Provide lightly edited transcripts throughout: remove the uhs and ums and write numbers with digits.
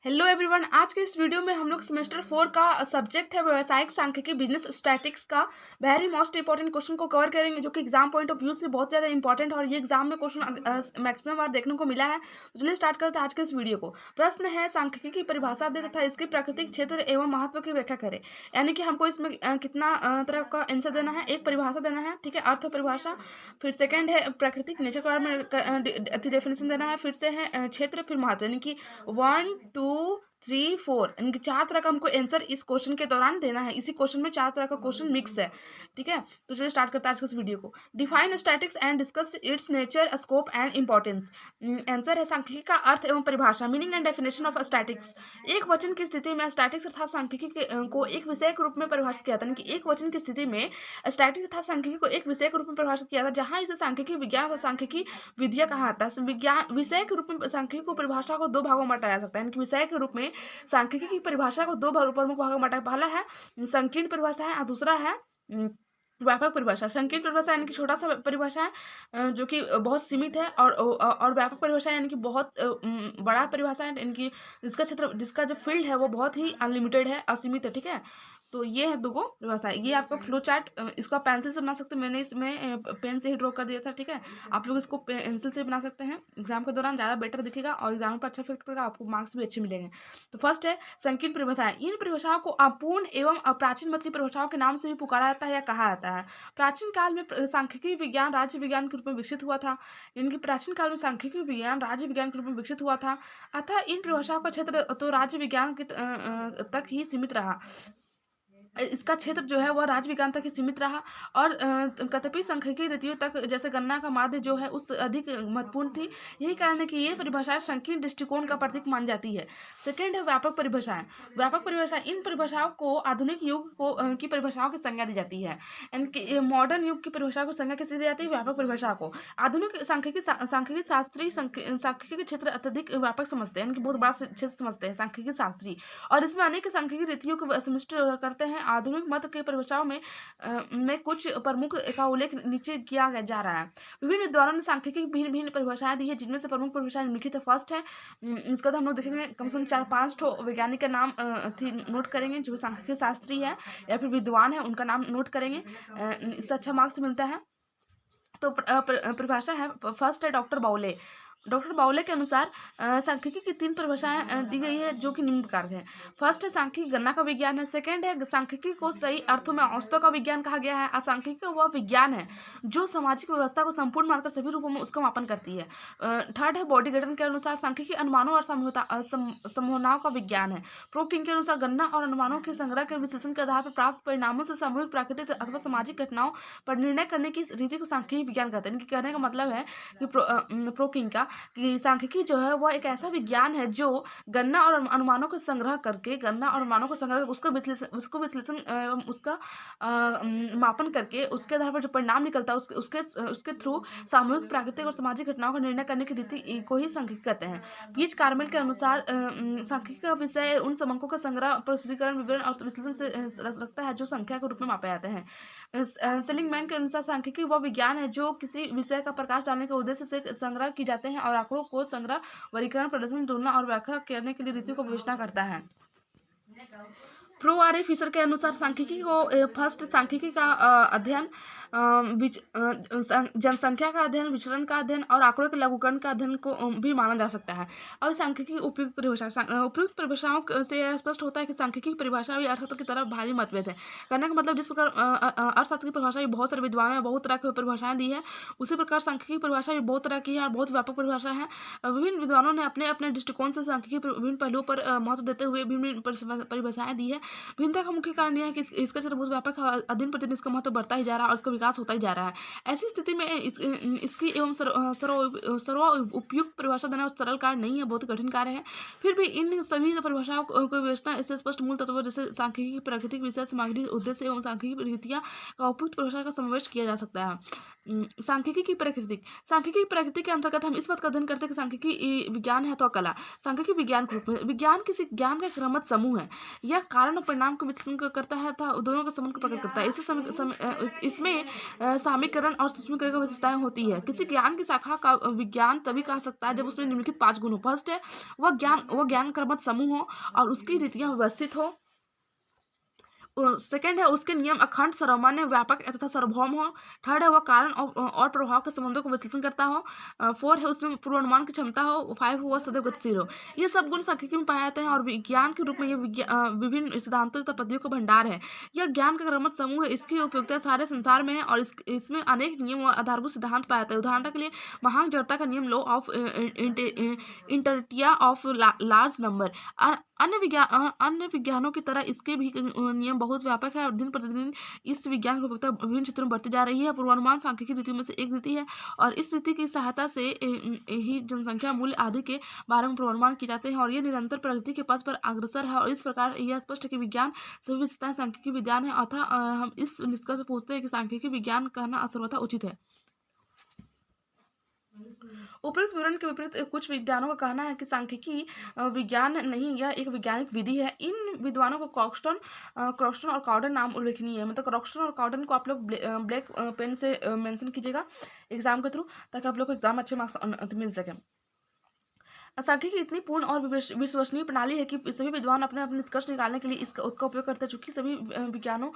Hello everyone. आज के इस वीडियो में हम लोग सेमेस्टर 4 का सब्जेक्ट है व्यावसायिक सांख्यिकी बिजनेस स्टैटिक्स का वेरी मोस्ट इंपॉर्टेंट क्वेश्चन को कवर करेंगे, जो कि एग्जाम पॉइंट ऑफ व्यू से बहुत ज़्यादा इंपॉर्टेंट है और ये एग्जाम में क्वेश्चन मैक्सिमम बार देखने को मिला है। तो चलिए स्टार्ट करते हैं आज के इस वीडियो को। प्रश्न है, सांख्यिकी की परिभाषा दे तथा इसके प्राकृतिक क्षेत्र एवं महत्व की व्याख्या करें। यानी कि हमको इसमें कितना तरह का आंसर देना है। एक परिभाषा देना है, ठीक है, अर्थ परिभाषा। फिर सेकेंड है प्राकृतिक, नेचर के बारे में डेफिनेशन देना है। फिर से है क्षेत्र, फिर महत्व, यानी कि 1 2 3 4 यानी कि 4 तरह का हमको आंसर इस क्वेश्चन के दौरान देना है। इसी क्वेश्चन में 4 तरह का क्वेश्चन मिक्स है, ठीक है। तो चलिए स्टार्ट करते हैं आज के इस वीडियो को। Define statics and discuss it's nature, scope and importance. Answer है सांख्यिकी का अर्थ एवं परिभाषा। Meaning and definition of statics. एक वचन की स्थिति में स्टैटिक्स तथा सांख्यिकी को एक विषय के रूप में परिभाषित किया था। यानी कि एक वचन की स्थिति में स्टैटिक्स तथा सांख्यिकी को एक विषय के रूप में परिभाषित किया था, जहां इसे सांख्यिकी विज्ञान और सांख्यिकी विद्या कहा जाता है। विज्ञान विषय के रूप में सांख्यिकी को परिभाषा को दो भागों में बांटा जा सकता है। यानी कि विषय के रूप में सांख्यिकी की परिभाषा को दो प्रमुख भागों में बांटा। पहला है संकीर्ण परिभाषा है और दूसरा है व्यापक परिभाषा। संकीर्ण परिभाषा यानी कि छोटा सा परिभाषा है जो कि बहुत सीमित है, और व्यापक परिभाषा यानी कि बहुत बड़ा परिभाषा है, यानी कि जिसका जो फील्ड है वो बहुत ही अनलिमिटेड है, असीमित है, ठीक है। तो ये है दो परिभाषा। ये आपका फ्लो चार्ट, इसको आप पेंसिल से बना सकते हैं। मैंने इसमें पेन से ही ड्रॉ कर दिया था, ठीक है। आप लोग इसको पेंसिल से बना सकते हैं। एग्जाम के दौरान ज़्यादा बेटर दिखेगा और एग्जाम पर अच्छा इफेक्ट पड़ेगा, आपको मार्क्स भी अच्छे मिलेंगे। तो फर्स्ट है संकीर्ण परिभाषा। इन परिभाषाओं को अपूर्ण एवं अप्राचीन मत की परिभाषाओं के नाम से भी पुकारा जाता है या कहा जाता है। प्राचीन काल में सांख्यिकी विज्ञान राज्य विज्ञान के रूप में विकसित हुआ था। इनकी प्राचीन काल में सांख्यिकी विज्ञान राज्य विज्ञान के रूप में विकसित हुआ था। अतः इन परिभाषाओं का क्षेत्र तो राज्य विज्ञान के तक ही सीमित रहा। इसका क्षेत्र जो है वह राज्य विज्ञान तक ही सीमित रहा और कतिपय सांख्यिकी रीतियों तक, जैसे गणना का माध्य जो है उस अधिक महत्वपूर्ण थी। यही कारण है कि ये परिभाषाएं संकीर्ण दृष्टिकोण का प्रतीक मान जाती है। सेकेंड है व्यापक परिभाषाएं। व्यापक परिभाषा, इन परिभाषाओं को आधुनिक युग की परिभाषाओं की संज्ञा दी जाती है। यानी कि मॉडर्न युग की परिभाषा को संज्ञा कैसे दी जाती है? व्यापक परिभाषा को। आधुनिक सांख्यिकी शास्त्री सांख्यिकी के क्षेत्र अत्यधिक व्यापक समझते हैं, यानी कि बहुत बड़ा क्षेत्र समझते हैं सांख्यिकी शास्त्री, और इसमें अनेक सांख्यिकी रीतियों को समाविष्ट करते हैं। आधुनिक मत के परिभाषाओं में कुछ प्रमुख का उल्लेख नीचे किया जा रहा है। विभिन्न विद्वानों ने सांख्यिकी की भिन्न भिन्न परिभाषाएं दी है, जिनमें से प्रमुख परिभाषाएं निम्नलिखित है। फर्स्ट है, इसका तो हम लोग देखेंगे कम से कम 4-5 वैज्ञानिक का नाम नोट करेंगे, जो सांख्यिकी शास्त्री है या फिर विद्वान है, उनका नाम नोट करेंगे, इससे अच्छा मार्क्स मिलता है। तो परिभाषा है, फर्स्ट है डॉक्टर बाउले। डॉक्टर बाउले के अनुसार सांख्यिकी की 3 परिभाषाएं दी गई है, जो कि निम्न प्रकार है। फर्स्ट है सांख्यिकी गणना का विज्ञान है। सेकंड है सांख्यिकी को सही अर्थों में औसतों का विज्ञान कहा गया है। सांख्यिकी वह विज्ञान है जो सामाजिक व्यवस्था को संपूर्ण मानकर सभी रूपों में उसका मापन करती है। थर्ड है बॉडी गठन के अनुसार सांख्यिकी अनुमानों और संभावनाओं का विज्ञान है। प्रो किंग के अनुसार गणना और अनुमानों के संग्रह के विश्लेषण के आधार पर प्राप्त परिणामों से सामूहिक प्राकृतिक अथवा सामाजिक घटनाओं पर निर्णय करने की रीति को सांख्यिकी विज्ञान कहते हैं। कहने का मतलब है कि प्रो किंग का कि सांख्यिकी जो है वह एक ऐसा विज्ञान है जो गणना और अनुमानों को संग्रह करके उसको विश्लेषण उसका मापन करके उसके आधार पर जो परिणाम निकलता है उसके थ्रू सामूहिक प्राकृतिक और सामाजिक घटनाओं का निर्णय करने की रीति को ही सांख्यिकी कहते हैं। पीच कार्मेल के अनुसार सांख्यिकी का विषय उन समकों का संग्रह, प्रस्तुतीकरण, विवरण और विश्लेषण से रखता है जो संख्या के रूप में मापे जाते हैं। सेलिंगमैन के अनुसार सांख्यिकी वह विज्ञान है जो किसी विषय का प्रकाश डालने के उद्देश्य से संग्रह की जाते हैं और आंकड़ों को संग्रह, वर्गीकरण, प्रदर्शन, तुलना और व्याख्या करने के लिए रीतियों को विवेचना करता है। प्रो आर ए फिशर के अनुसार सांख्यिकी को फर्स्ट सांख्यिकी का अध्ययन, जनसंख्या का अध्ययन, विचरण का अध्ययन और आंकड़ों के लघुकरण का अध्ययन को भी माना जा सकता है। और सांख्यिकी उपयुक्त परिभाषा, उपयुक्त परिभाषाओं से स्पष्ट होता है कि सांख्यिकी की परिभाषा भी अर्थशास्त्र की तरह भारी मतभेद है। कहने का मतलब जिस प्रकार अर्थशास्त्र की परिभाषा भी बहुत सारे विद्वानों ने बहुत तरह की परिभाषाएं दी है, उसी प्रकार सांख्यिकी की परिभाषा भी बहुत तरह की है और बहुत व्यापक परिभाषा है। विभिन्न विद्वानों ने अपने अपने दृष्टिकोण से सांख्यिकी विभिन्न पहलुओं पर महत्व देते हुए विभिन्न परिभाषाएं दी है। भिन्नता का मुख्य कारण यह है कि इसका क्षेत्र बहुत व्यापक है, दिन प्रतिदिन इसका महत्व बढ़ता ही जा रहा है और इसका विकास होता ही जा रहा है। ऐसी स्थिति में इसकी एवं सर्व उपयुक्त परिभाषा देना सरल कार्य नहीं है, बहुत कठिन कार्य है। फिर भी इन सभी परिभाषाओं को विवेचना इससे स्पष्ट मूल तत्वों जैसे सांख्यिकी प्राकृतिक विषय, सामग्री, उद्देश्य एवं सांख्यिकी रीतियां का उपयुक्त परिभाषा का समावेश किया जा सकता है। सांख्यिकी की प्रकृति के अंतर्गत हम इस बात का अध्ययन करते हैं कि सांख्यिकी विज्ञान है तो कला। सांख्यिकी विज्ञान के रूप में विज्ञान किसी ज्ञान का क्रमबद्ध समूह है। यह कारण और परिणाम को विश्लेषण करता है तथा दोनों के संबंध को प्रकट करता है। इसमें सामीकरण और सूक्ष्मीकरण की विशेषताएं होती है। किसी ज्ञान की शाखा का विज्ञान तभी कहा सकता है जब उसमें निम्नलिखित 5 गुण हो। फर्स्ट है वह ज्ञान क्रमबद्ध समूह हो और उसकी रीतियां व्यवस्थित हो। सेकंड है उसके नियम अखंड, सर्वमान्य, व्यापक तथा सार्वभौम हो। थर्ड है वह कारण और प्रभाव के संबंधों को विश्लेषण करता हो। फोर है उसमें पूर्वानुमान की क्षमता हो। फाइव हुआ सदैव गतिशील हो। ये सब गुण सांख्यिकी में पाए जाते हैं और विज्ञान के रूप में ये विभिन्न सिद्धांतों तथा पद्धतियों का भंडार है। यह ज्ञान का क्रमबद्ध समूह है। इसकी उपयोगिता सारे संसार में है और इसमें अनेक नियम व आधारभूत सिद्धांत पाए जाते हैं। उदाहरण के लिए महान जड़ता का नियम, law of inertia of large number. अन्य विज्ञानों की तरह इसके भी नियम बहुत व्यापक है और दिन प्रतिदिन इस विज्ञान की उपयोगिता विभिन्न क्षेत्रों में बढ़ती जा रही है। पूर्वानुमान सांख्यिकी रीतियों में से एक रीति है और इस रीति की सहायता से ही जनसंख्या, मूल्य आदि के बारे में पूर्वानुमान किए जाते हैं और ये निरंतर प्रगति के पथ पर अग्रसर है। और इस प्रकार यह स्पष्ट है कि विज्ञान सभी विशेषताएं सांख्यिकी विज्ञान है। अतः हम इस निष्कर्ष पर पहुंचते हैं कि सांख्यिकी विज्ञान कहना सर्वथा उचित है। उपयुक्त विवरण के विपरीत कुछ विद्वानों का कहना है कि सांख्यिकी विज्ञान नहीं, यह एक वैज्ञानिक विधि है। इन विद्वानों को क्रॉक्सटन और कॉर्डन नाम उल्लेखनीय है। मतलब क्रॉक्सटन और कॉर्डन को आप लोग ब्लैक पेन से मेंशन कीजिएगा एग्जाम के थ्रू, ताकि आप लोग को एग्जाम अच्छे मार्क्स मिल सके। सांख्यिकी इतनी पूर्ण और विश्वसनीय प्रणाली है कि सभी विद्वान अपने अपने निष्कर्ष निकालने के लिए उसका उपयोग करते हैं। चूंकि सभी विज्ञानों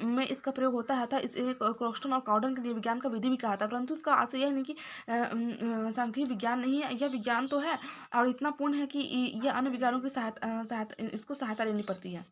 में इसका प्रयोग होता है था, इसे क्रॉक्सटन और कॉर्डन के लिए विज्ञान का विधि भी कहा था। परंतु इसका आशय यह नहीं कि सांख्यिकी विज्ञान नहीं है, यह विज्ञान तो है और इतना पूर्ण है कि यह अन्य विज्ञानों की सहायता लेनी पड़ती है।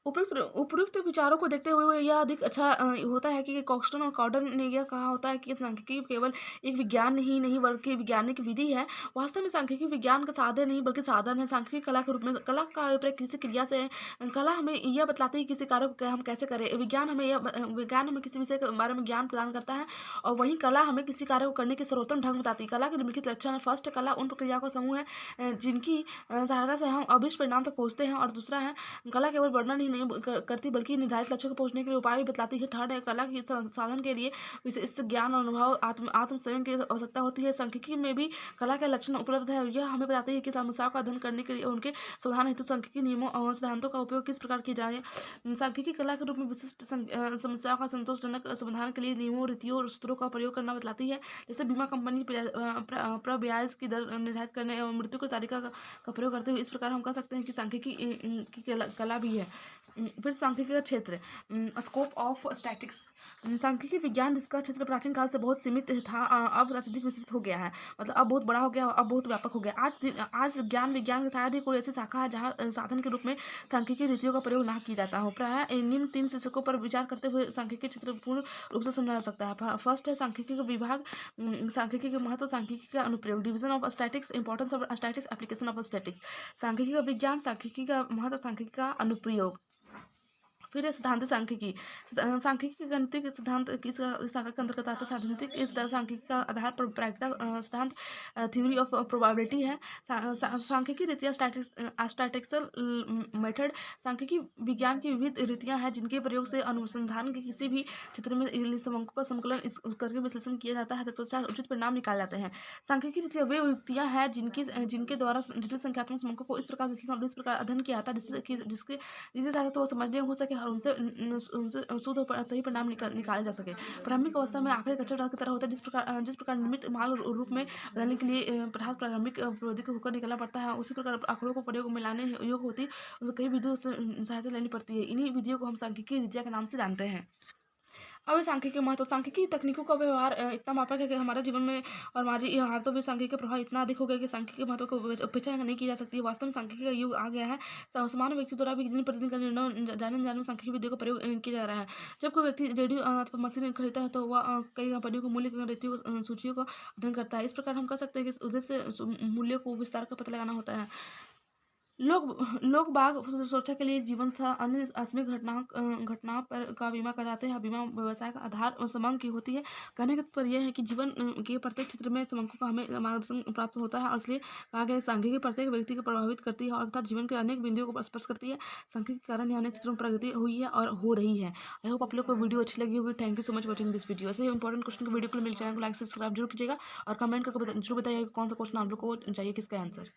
उपयुक्त विचारों को देखते हुए यह अधिक अच्छा होता है कि क्रॉक्सटन और कॉर्डन ने यह कहा होता है कि सांख्यिकी केवल एक विज्ञान ही नहीं बल्कि वैज्ञानिक विधि है। वास्तव में सांख्यिकी विज्ञान का साधन नहीं बल्कि साधन है। सांख्यिकी कला के रूप में, कला का अभिप्राय किसी क्रिया से है। कला हमें यह बतलाती है कि किसी कार्य को हम कैसे करें। विज्ञान हमें किसी विषय के बारे में ज्ञान प्रदान करता है और वहीं कला हमें किसी कार्य को करने के सर्वोत्तम ढंग बताती है। कला के निम्नलिखित लक्षण है। फर्स्ट, कला उन प्रक्रिया का समूह है जिनकी सहायता से हम अभीष्ट परिणाम तक पहुँचते हैं। और दूसरा है कला केवल वर्णन ही नहीं करती बल्कि निर्धारित लक्ष्य को पहुंचने के लिए उपाय भी बतलाती है। थर्ड है कला की साधन के लिए विशेष ज्ञान और अनुभव, आत्म संयम की आवश्यकता होती है। सांख्यिकी में भी कला के लक्षण उपलब्ध है। यह हमें बताती है कि समस्याओं का अध्ययन करने के लिए उनके समाधान हेतु सांख्यिकी नियमों और सिद्धांतों का उपयोग किस प्रकार किया जाए। सांख्यिकी कला के रूप में विशिष्ट समस्याओं का संतोषजनक समाधान के लिए नियमों, रीतियों और सूत्रों का प्रयोग करना बतलाती है। जैसे बीमा कंपनी ब्याज की दर निर्धारित करने एवं मृत्यु की तारीख का प्रयोग करते हुए, इस प्रकार हम कह सकते हैं कि सांख्यिकी की कला भी है। फिर सांख्यिकी का क्षेत्र, स्कोप ऑफ स्टैटिक्स। सांख्यिकी विज्ञान जिसका क्षेत्र प्राचीन काल से बहुत सीमित था, अब अत्यधिक विस्तृत हो गया है। मतलब अब बहुत बड़ा हो गया, अब बहुत व्यापक हो गया। आज ज्ञान विज्ञान के शायद ही कोई ऐसी शाखा है जहाँ साधन के रूप में सांख्यिकी रीतियों का प्रयोग ना किया जाता हो। प्रायः निम्न 3 शीर्षकों पर विचार करते हुए सांख्यिकी क्षेत्र पूर्ण रूप से समझा जा सकता है। फर्स्ट है सांख्यिकी का विभाग, सांख्यिकी के महत्व, सांख्यिकी का अनुप्रयोग, division of statics, importance of statics, application of statics. सांख्यिकी का विज्ञान, सांख्यिकी का महत्व, सांख्यिकी का अनुप्रयोग। फिर है सिद्धांत सांख्यिकी। सांख्यिकी गणितीय सिद्धांत की शाखा के अंतर्गत आता है। सैद्धांतिक इस सांख्यिकी का आधार पर प्रायिकता सिद्धांत, थ्योरी ऑफ प्रोबेबिलिटी है। सांख्यिकी रीतियाँ, स्टैटिस्टिकल मेथड। सांख्यिकी विज्ञान की विविध रीतियाँ हैं जिनके प्रयोग से अनुसंधान के किसी भी क्षेत्र में अंकों का संकलन करके विश्लेषण किया जाता है तत्पश्चात उचित परिणाम निकाले जाते हैं। सांख्यिकी रीतियाँ वे युक्तियाँ हैं जिनके द्वारा जटिल संख्यात्मक समकों को इस प्रकार विश्लेषण और इस प्रकार अध्ययन किया जाता है जिसके सहायता से वो समझने हो सके और उनसे शुद्ध और सही परिणाम निकाले जा सके। प्रारंभिक अवस्था में आंकड़े कच्चे डाल की तरह होता है। जिस प्रकार निमित्त माल रूप में बदलने के लिए प्रारंभिक प्रौद्योगिकी होकर निकलना पड़ता है, उसी प्रकार आंकड़ों को प्रयोग में लाने योग्य होती है कई विधियों से सहायता लेनी पड़ती है। इन्हीं विधियों को हम सांख्यिकी विद्या के नाम से जानते हैं। अब सांख्यिकी महत्व, सांख्यिकी तकनीकों का व्यवहार इतना व्यापक है कि हमारे जीवन में और हमारी हाथों में सांख्यिकी का प्रभाव इतना अधिक हो गया कि सांख्यिकी महत्व को उपेक्षा नहीं की जा सकती है। वास्तव में सांख्यिकी का युग आ गया है। सामान्य व्यक्ति द्वारा भी दिन प्रतिदिन का निर्णय जाने में सांख्यिकी विधियों का प्रयोग किया जा रहा है। जब कोई व्यक्ति रेडियो अथवा मशीन खरीदता है तो वह कई कंपनियों को मूल्य रीतियों सूचियों का अध्ययन करता है। इस प्रकार हम कह सकते हैं कि इस उद्देश्य से मूल्यों को विस्तार का पता लगाना होता है। लोग बाग सुरक्षा के लिए जीवन तथा अन्य आकस्मिक घटनाओं पर का बीमा कराते हैं। बीमा व्यवसाय का आधार और समंक की होती है। कहने का तात्पर्य यह है कि जीवन के प्रत्येक क्षेत्र में समंकों का हमें मार्गदर्शन प्राप्त होता है और इसलिए कहा गया सांख्यिकी प्रत्येक व्यक्ति को प्रभावित करती है और अर्थात जीवन के अनेक बिंदुओं को स्पर्श करती है। सांख्यिकी के कारण अनेक क्षेत्रों में प्रगति हुई है और हो रही है। आई होप आप लोग को वीडियो अच्छी लगी होगी। Thank you so much watching this video. ऐसे इंपॉर्टेंट क्वेश्चन के वीडियो के लिए मेरे चैनल को लाइक सब्सक्राइब जरूर कीजिएगा और कमेंट करके जरूर बताइएगा कौन सा क्वेश्चन आप लोग को चाहिए, किसका आंसर।